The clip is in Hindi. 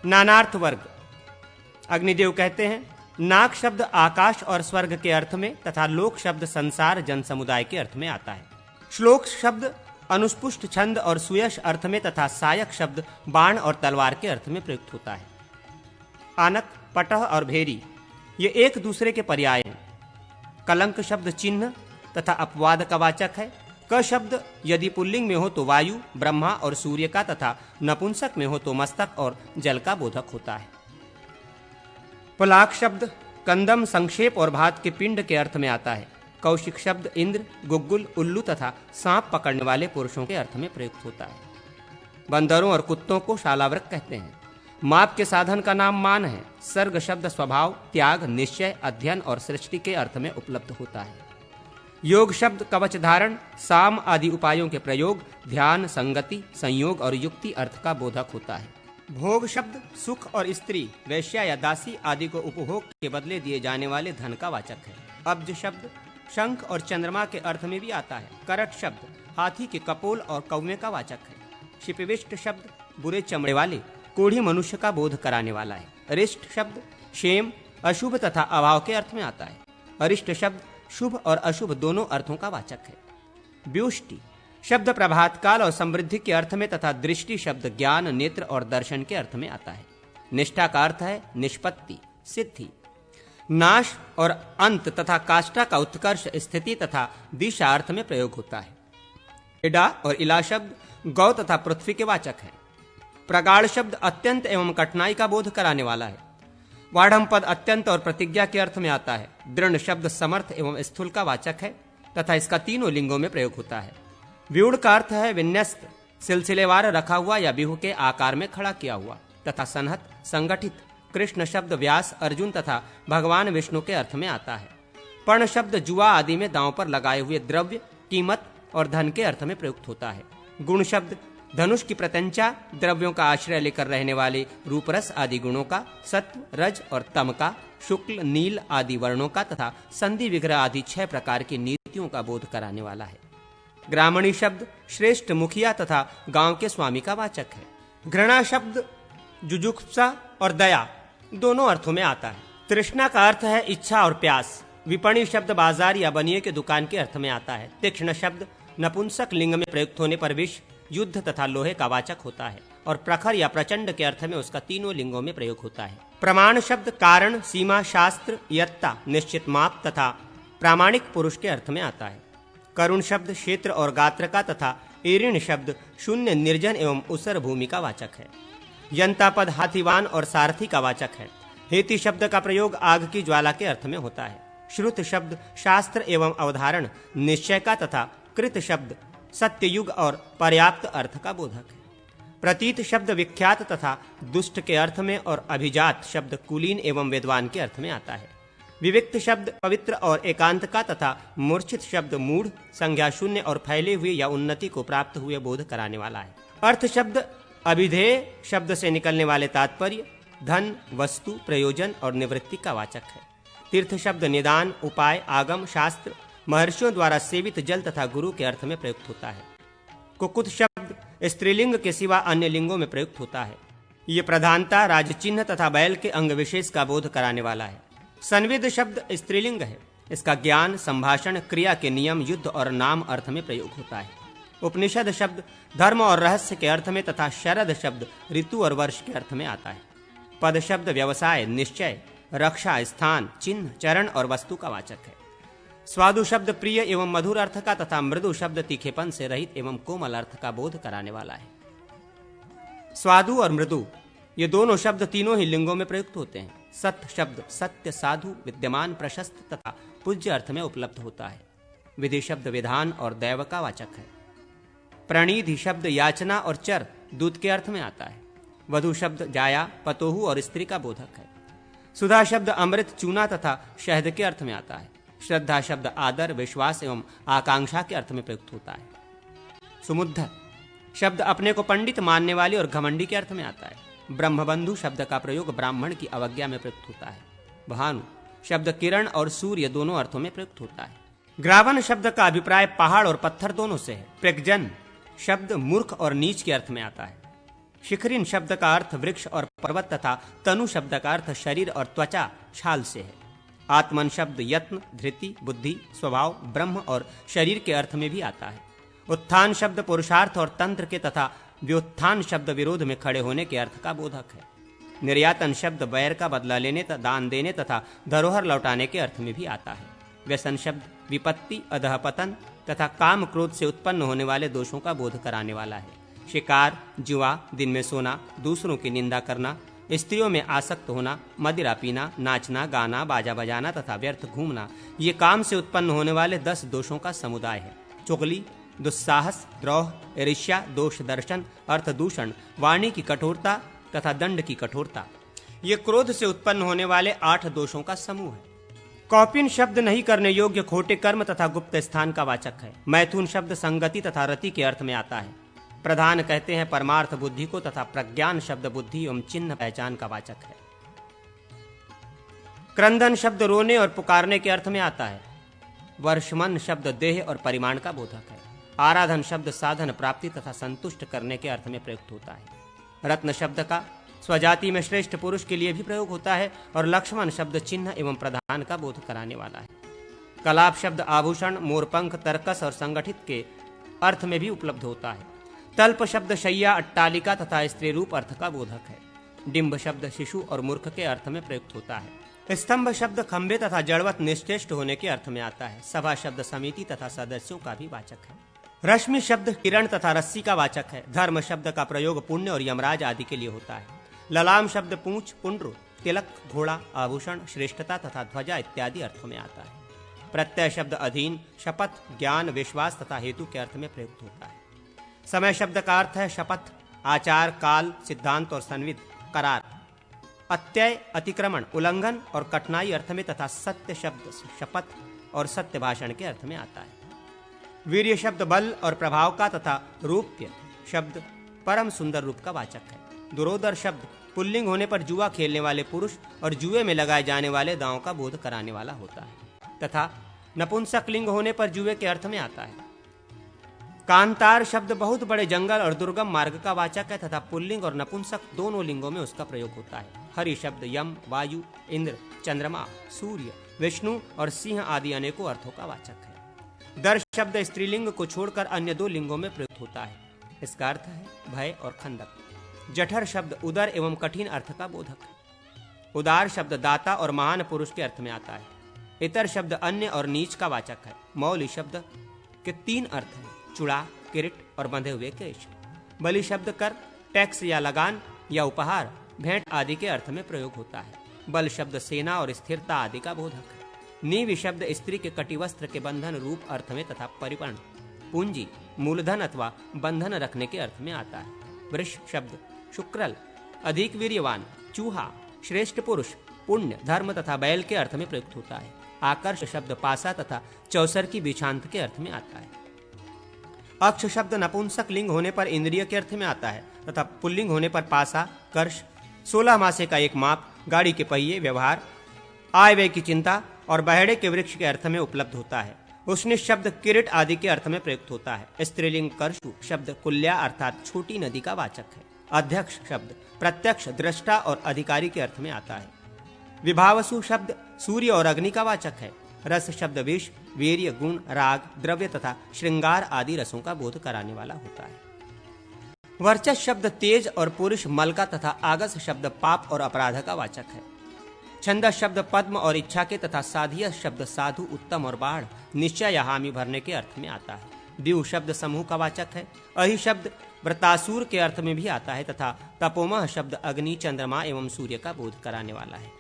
नानार्थ वर्ग। अग्निदेव कहते हैं, नाक शब्द आकाश और स्वर्ग के अर्थ में तथा लोक शब्द संसार जन समुदाय के अर्थ में आता है। श्लोक शब्द अनुस्पुष्ट छंद और सुयश अर्थ में तथा सायक शब्द बाण और तलवार के अर्थ में प्रयुक्त होता है। आनक, पटह और भेरी ये एक दूसरे के पर्याय हैं। कलंक शब्द चिन्ह तथा अपवाद का वाचक है। क शब्द यदि पुल्लिंग में हो तो वायु, ब्रह्मा और सूर्य का तथा नपुंसक में हो तो मस्तक और जल का बोधक होता है। पुलाक शब्द कंदम, संक्षेप और भात के पिंड के अर्थ में आता है। कौशिक शब्द इंद्र, गुग्गुल, उल्लू तथा सांप पकड़ने वाले पुरुषों के अर्थ में प्रयुक्त होता है। बंदरों और कुत्तों को शालावृक कहते हैं। माप के साधन का नाम मान है। सर्ग शब्द स्वभाव, त्याग, निश्चय, अध्ययन और सृष्टि के अर्थ में उपलब्ध होता है। योग शब्द कवच धारण, साम आदि उपायों के प्रयोग, ध्यान, संगति, संयोग और युक्ति अर्थ का बोधक होता है। भोग शब्द सुख और स्त्री, वैश्या या दासी आदि को उपभोग के बदले दिए जाने वाले धन का वाचक है। अब्ज शब्द शंख और चंद्रमा के अर्थ में भी आता है। करट शब्द हाथी के कपोल और कौवे का वाचक है। शिपिविष्ट शब्द बुरे चमड़े वाले कोढ़ी मनुष्य का बोध कराने वाला है। अरिष्ट शब्द क्षेम, अशुभ तथा अभाव के अर्थ में आता है। अरिष्ट शब्द शुभ और अशुभ दोनों अर्थों का वाचक है। व्युष्टि शब्द प्रभात काल और समृद्धि के अर्थ में तथा दृष्टि शब्द ज्ञान, नेत्र और दर्शन के अर्थ में आता है। निष्ठा का अर्थ है निष्पत्ति, सिद्धि, नाश और अंत तथा काष्ठा का उत्कर्ष, स्थिति तथा दिशा अर्थ में प्रयोग होता है। इडा और इला शब्द गौ तथा पृथ्वी के वाचक है। प्रगाढ़ शब्द अत्यंत एवं कठिनाई का बोध कराने वाला है। वाढ़म पद अत्यंत और प्रतिज्ञा के अर्थ में आता है। दृढ़ शब्द समर्थ एवं स्थूल का वाचक है तथा इसका तीनों लिंगों में प्रयोग होता है। व्यूढ़ का अर्थ है विन्यस्त, सिलसिलेवार रखा हुआ या बिहू के आकार में खड़ा किया हुआ तथा संहत, संगठित। कृष्ण शब्द व्यास, अर्जुन तथा भगवान विष्णु के अर्थ में आता है। पर्ण शब्द जुआ आदि में दांव पर लगाए हुए द्रव्य, कीमत और धन के अर्थ में प्रयुक्त होता है। गुण शब्द धनुष की प्रत्यंचा, द्रव्यों का आश्रय लेकर रहने वाले रूपरस आदि गुणों का, सत्व, रज और तम का, शुक्ल, नील आदि वर्णों का तथा संधि विग्रह आदि 6 प्रकार की नीतियों का बोध कराने वाला है। ग्रामणी शब्द श्रेष्ठ मुखिया तथा गांव के स्वामी का वाचक है। घृणा शब्द जुजुप्सा और दया दोनों अर्थों में आता है। तृष्णा का अर्थ है इच्छा और प्यास। विपणी शब्द बाजार या बनिए के दुकान के अर्थ में आता है। तीक्ष्ण शब्द नपुंसक लिंग में प्रयुक्त होने पर विष, युद्ध तथा लोहे का वाचक होता है और प्रखर या प्रचंड के अर्थ में उसका तीनों लिंगों में प्रयोग होता है। प्रमाण शब्द कारण, सीमा, शास्त्र, यत्ता, निश्चित माप तथा प्रामाणिक पुरुष के अर्थ में आता है। करुण शब्द क्षेत्र और गात्र का तथा एऋण शब्द शून्य, निर्जन एवं उसर भूमि का वाचक है। यंता पद हाथीवान और सारथी का वाचक है। हेति शब्द का प्रयोग आग की ज्वाला के अर्थ में होता है। श्रुत शब्द शास्त्र एवं अवधारण, निश्चय का तथा कृत शब्द सत्ययुग और पर्याप्त अर्थ का बोधक है। प्रतीत शब्द विख्यात तथा दुष्ट के अर्थ में और अभिजात शब्द कुलीन एवं विद्वान के अर्थ में आता है। विविक्त शब्द पवित्र और एकांत का तथा मूर्छित शब्द मूढ़, संज्ञा शून्य और फैले हुए या उन्नति को प्राप्त हुए बोध कराने वाला है। अर्थ शब्द अभिधेय शब्द से निकलने वाले तात्पर्य, धन, वस्तु, प्रयोजन और निवृत्ति का वाचक है। तीर्थ शब्द निदान, उपाय, आगम, शास्त्र, महर्षियों द्वारा सेवित जल तथा गुरु के अर्थ में प्रयुक्त होता है। कुकुत शब्द स्त्रीलिंग के सिवा अन्य लिंगों में प्रयुक्त होता है। ये प्रधानता, राजचिन्ह तथा बैल के अंग विशेष का बोध कराने वाला है। संविद शब्द स्त्रीलिंग है। इसका ज्ञान, संभाषण, क्रिया के नियम, युद्ध और नाम अर्थ में प्रयोग होता है। उपनिषद शब्द धर्म और रहस्य के अर्थ में तथा शरद शब्द ऋतु और वर्ष के अर्थ में आता है। पद शब्द व्यवसाय, निश्चय, रक्षा, स्थान, चिन्ह, चरण और वस्तु का वाचक है। स्वादु शब्द प्रिय एवं मधुर अर्थ का तथा मृदु शब्द तीखेपन से रहित एवं कोमल अर्थ का बोध कराने वाला है। स्वादु और मृदु ये दोनों शब्द तीनों ही लिंगों में प्रयुक्त होते हैं। सत्य शब्द सत्य, साधु, विद्यमान, प्रशस्त तथा पूज्य अर्थ में उपलब्ध होता है। विधि शब्द विधान और दैव का वाचक है। प्रणीधि शब्द याचना और चर, दूत के अर्थ में आता है। वधु शब्द जाया, पतोहु और स्त्री का बोधक है। सुधा शब्द अमृत, चूना तथा शहद के अर्थ में आता है। श्रद्धा शब्द आदर, विश्वास एवं आकांक्षा के अर्थ में प्रयुक्त होता है। सुमुद्ध शब्द अपने को पंडित मानने वाले और घमंडी के अर्थ में आता है। ब्रह्मबंधु शब्द का प्रयोग ब्राह्मण की अवज्ञा में प्रयुक्त होता है। भानु शब्द किरण और सूर्य दोनों अर्थों में प्रयुक्त होता है। ग्रावन शब्द का अभिप्राय पहाड़ और पत्थर दोनों से है। प्रज्ञन शब्द मूर्ख और नीच के अर्थ में आता है। शिखरिन शब्द का अर्थ वृक्ष और पर्वत तथा तनु शब्द का अर्थ शरीर और त्वचा छाल से है। आत्मन शब्द यत्न, धृति, बुद्धि, स्वभाव, ब्रह्म और शरीर के अर्थ में भी आता है। उत्थान शब्द पुरुषार्थ और तंत्र के तथा व्युत्थान शब्द विरोध में खड़े होने के अर्थ का बोधक है। निर्यातन शब्द बैर का बदला लेने, दान देने तथा धरोहर लौटाने के अर्थ में भी आता है। व्यसन शब्द विपत्ति, अधःपतन तथा काम क्रोध से उत्पन्न होने वाले दोषों का बोध कराने वाला है। शिकार, जुआ, दिन में सोना, दूसरों की निंदा करना, स्त्रियों में आसक्त होना, मदिरा पीना, नाचना, गाना, बाजा बजाना तथा व्यर्थ घूमना, ये काम से उत्पन्न होने वाले 10 दोषों का समुदाय है। चुगली, दुस्साहस, द्रोह, ईर्ष्या, दोष दर्शन, अर्थ दूषण, वाणी की कठोरता तथा दंड की कठोरता, ये क्रोध से उत्पन्न होने वाले 8 दोषों का समूह है। कौपिन शब्द नहीं करने योग्य खोटे कर्म तथा गुप्त स्थान का वाचक है। मैथुन शब्द संगति तथा रति के अर्थ में आता है। प्रधान कहते हैं परमार्थ बुद्धि को तथा प्रज्ञान शब्द बुद्धि एवं चिन्ह पहचान का वाचक है। क्रंदन शब्द रोने और पुकारने के अर्थ में आता है। वर्षमन शब्द देह और परिमाण का बोधक है। आराधन शब्द साधन प्राप्ति तथा संतुष्ट करने के अर्थ में प्रयुक्त होता है। रत्न शब्द का स्वजाति में श्रेष्ठ पुरुष के लिए भी प्रयोग होता है और लक्ष्मण शब्द चिन्ह एवं प्रधान का बोध कराने वाला है। कलाप शब्द आभूषण, मोरपंख, तर्कस और संगठित के अर्थ में भी उपलब्ध होता है। तल्प शब्द शैया, अट्टालिका तथा स्त्री रूप अर्थ का बोधक है। डिंब शब्द शिशु और मूर्ख के अर्थ में प्रयुक्त होता है। स्तंभ शब्द खंभे तथा जड़वत निश्चेष्ट होने के अर्थ में आता है। सभा शब्द समिति तथा सदस्यों का भी वाचक है। रश्मि शब्द किरण तथा रस्सी का वाचक है। धर्म शब्द का प्रयोग पुण्य और यमराज आदि के लिए होता है। ललाम शब्द पूंछ, पुंड्र, तिलक, घोड़ा, आभूषण, श्रेष्ठता तथा ध्वजा इत्यादि अर्थों में आता है। प्रत्यय शब्द अधीन, शपथ, ज्ञान, विश्वास तथा हेतु के अर्थ में प्रयुक्त होता है। समय शब्द का अर्थ है शपथ, आचार, काल, सिद्धांत और संविद, करार। अत्यय, अतिक्रमण, उल्लंघन और कठिनाई अर्थ में तथा सत्य शब्द शपथ और सत्य भाषण के अर्थ में आता है। वीर्य शब्द बल और प्रभाव का तथा रूप्य शब्द परम सुंदर रूप का वाचक है। दुरोदर शब्द पुल्लिंग होने पर जुआ खेलने वाले पुरुष और जुए में लगाए जाने वाले दांव का बोध कराने वाला होता है तथा नपुंसक लिंग होने पर जुए के अर्थ में आता है। कांतार शब्द बहुत बड़े जंगल और दुर्गम मार्ग का वाचक है तथा पुल्लिंग और नपुंसक दोनों लिंगों में उसका प्रयोग होता है। हरि शब्द यम, वायु, इंद्र, चंद्रमा, सूर्य, विष्णु और सिंह आदि अनेकों अर्थों का वाचक है। दर शब्द स्त्रीलिंग को छोड़कर अन्य 2 लिंगों में प्रयुक्त होता है। इसका अर्थ है भय और खंडक। जठर शब्द उदर एवं कठिन अर्थ का बोधक है। उदार शब्द दाता और महान पुरुष के अर्थ में आता है। इतर शब्द अन्य और नीच का वाचक है। मौली शब्द के 3 अर्थ हैं, चूड़ा, किरीट और बंधे हुए केश। बलि शब्द कर, टैक्स या लगान या उपहार, भेंट आदि के अर्थ में प्रयोग होता है। बल शब्द सेना और स्थिरता आदि का बोधक है। नीवि शब्द स्त्री के कटिवस्त्र के बंधन रूप अर्थ में तथा परिपर्ण, पूंजी, मूलधन अथवा बंधन रखने के अर्थ में आता है। वृष शब्द शुक्रल, अधिक वीर्यवान, चूहा, श्रेष्ठ पुरुष, पुण्य, धर्म तथा बैल के अर्थ में प्रयुक्त होता है। आकर्ष शब्द पासा तथा चौसर की बिछांत के अर्थ में आता है। अक्ष शब्द नपुंसक लिंग होने पर इंद्रिय के अर्थ में आता है तथा पुल्लिंग होने पर पासा, कर्ष, 16 मासे का एक माप, गाड़ी के पहिए, व्यवहार, आय व्यय की चिंता और बहेड़े के वृक्ष के अर्थ में उपलब्ध होता है। उष्ण शब्द किरीट आदि के अर्थ में प्रयुक्त होता है। स्त्रीलिंग करशु शब्द कुल्या अर्थात छोटी नदी का वाचक है। अध्यक्ष शब्द प्रत्यक्ष, दृष्टा और अधिकारी के अर्थ में आता है। विभावसु शब्द सूर्य और अग्नि का वाचक है। रस शब्द विष, वीर्य, गुण, राग, द्रव्य तथा श्रृंगार आदि रसों का बोध कराने वाला होता है। वर्चस शब्द तेज और पुरुष, मल का तथा आगस शब्द पाप और अपराध का वाचक है। छंदस शब्द पद्म और इच्छा के तथा साधियस शब्द साधु, उत्तम और बाढ़, निश्चय या हामी भरने के अर्थ में आता है। द्यू शब्द समूह का वाचक है। अहि शब्द व्रतासुर के अर्थ में भी आता है तथा तपोमह शब्द अग्नि, चंद्रमा एवं सूर्य का बोध कराने वाला है।